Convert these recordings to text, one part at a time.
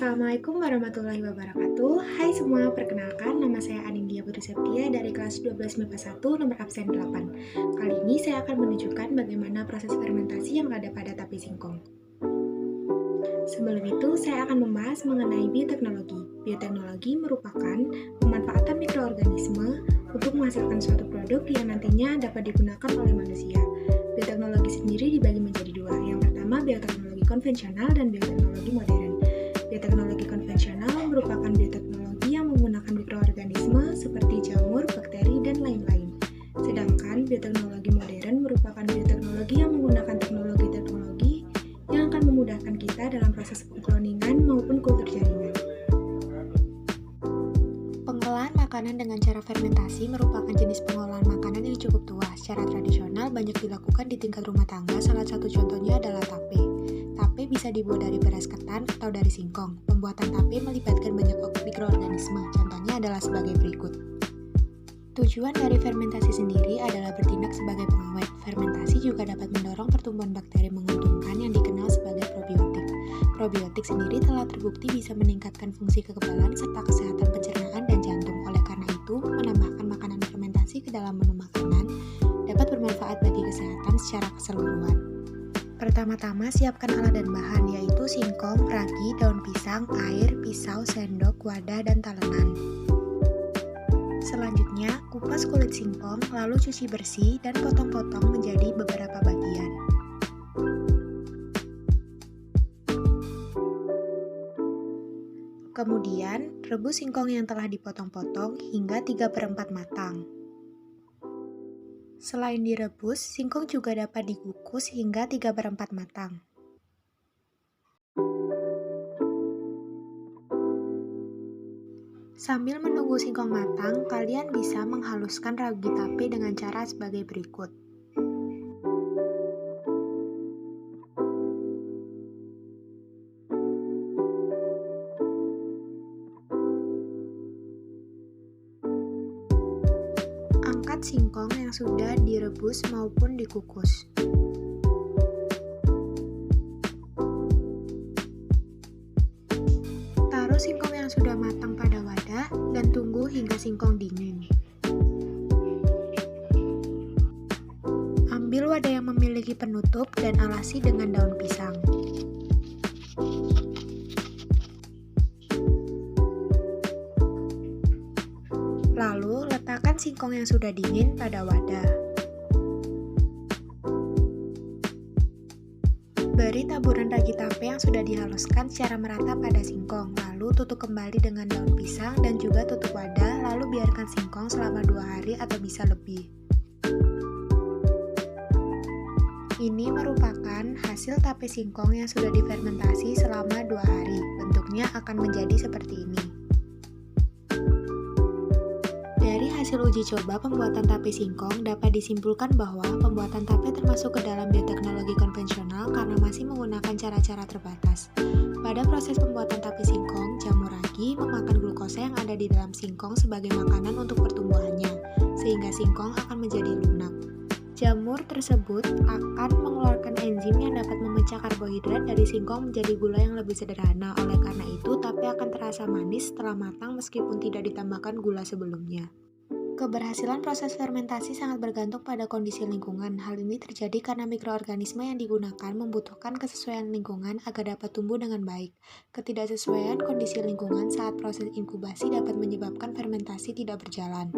Assalamualaikum warahmatullahi wabarakatuh. Hai semua, perkenalkan nama saya Anindya Putri Septia dari kelas 12 MIPA 1 nomor absen 8. Kali ini saya akan menunjukkan bagaimana proses fermentasi yang ada pada tape singkong. Sebelum itu, saya akan membahas mengenai bioteknologi. Bioteknologi merupakan pemanfaatan mikroorganisme untuk menghasilkan suatu produk yang nantinya dapat digunakan oleh manusia. Bioteknologi sendiri dibagi menjadi dua. Yang pertama, bioteknologi konvensional dan bioteknologi modern. Bioteknologi konvensional merupakan bioteknologi yang menggunakan mikroorganisme seperti jamur, bakteri, dan lain-lain. Sedangkan bioteknologi modern merupakan bioteknologi yang menggunakan teknologi-teknologi yang akan memudahkan kita dalam proses pengkloningan maupun kultur jaringan. Pengolahan makanan dengan cara fermentasi merupakan jenis pengolahan makanan yang cukup tua. Secara tradisional banyak dilakukan di tingkat rumah tangga, salah satu contohnya adalah tape. Tape bisa dibuat dari beras ketan atau dari singkong. Pembuatan tape melibatkan banyak mikroorganisme, contohnya adalah sebagai berikut. Tujuan dari fermentasi sendiri adalah bertindak sebagai pengawet. Fermentasi juga dapat mendorong pertumbuhan bakteri menguntungkan yang dikenal sebagai probiotik. Probiotik sendiri telah terbukti bisa meningkatkan fungsi kekebalan serta kesehatan pencernaan dan jantung. Oleh karena itu, menambahkan makanan fermentasi ke dalam menu makanan dapat bermanfaat bagi kesehatan secara keseluruhan. Pertama-tama, siapkan alat dan bahan, yaitu singkong, ragi, daun pisang, air, pisau, sendok, wadah, dan talenan. Selanjutnya, kupas kulit singkong, lalu cuci bersih dan potong-potong menjadi beberapa bagian. Kemudian, rebus singkong yang telah dipotong-potong hingga 3/4 matang. Selain direbus, singkong juga dapat dikukus hingga 3/4 matang. Sambil menunggu singkong matang, kalian bisa menghaluskan ragi tape dengan cara sebagai berikut. Angkat singkong yang sudah direbus maupun dikukus. Taruh singkong yang sudah matang pada wadah dan tunggu hingga singkong dingin. Ambil wadah yang memiliki penutup dan alasi dengan daun pisang. Lalu, letakkan singkong yang sudah dingin pada wadah. Beri taburan ragi tape yang sudah dihaluskan secara merata pada singkong, lalu tutup kembali dengan daun pisang dan juga tutup wadah, lalu biarkan singkong selama 2 hari atau bisa lebih. Ini merupakan hasil tape singkong yang sudah difermentasi selama 2 hari. Bentuknya akan menjadi seperti ini. Dari hasil uji coba pembuatan tape singkong dapat disimpulkan bahwa pembuatan tape termasuk ke dalam bioteknologi konvensional karena masih menggunakan cara-cara terbatas. Pada proses pembuatan tape singkong, jamur ragi memakan glukosa yang ada di dalam singkong sebagai makanan untuk pertumbuhannya, sehingga singkong akan menjadi lunak. Jamur tersebut akan mengeluarkan enzim yang dapat memecah karbohidrat dari singkong menjadi gula yang lebih sederhana. Oleh karena itu, tape akan terasa manis setelah matang meskipun tidak ditambahkan gula sebelumnya. Keberhasilan proses fermentasi sangat bergantung pada kondisi lingkungan. Hal ini terjadi karena mikroorganisme yang digunakan membutuhkan kesesuaian lingkungan agar dapat tumbuh dengan baik. Ketidaksesuaian kondisi lingkungan saat proses inkubasi dapat menyebabkan fermentasi tidak berjalan.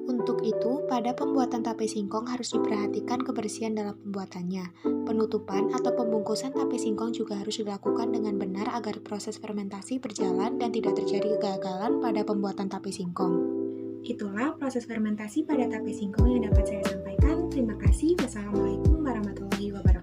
Untuk itu, pada pembuatan tape singkong harus diperhatikan kebersihan dalam pembuatannya. Penutupan atau pembungkusan tape singkong juga harus dilakukan dengan benar agar proses fermentasi berjalan dan tidak terjadi kegagalan pada pembuatan tape singkong. Itulah proses fermentasi pada tape singkong yang dapat saya sampaikan. Terima kasih. Wassalamualaikum warahmatullahi wabarakatuh.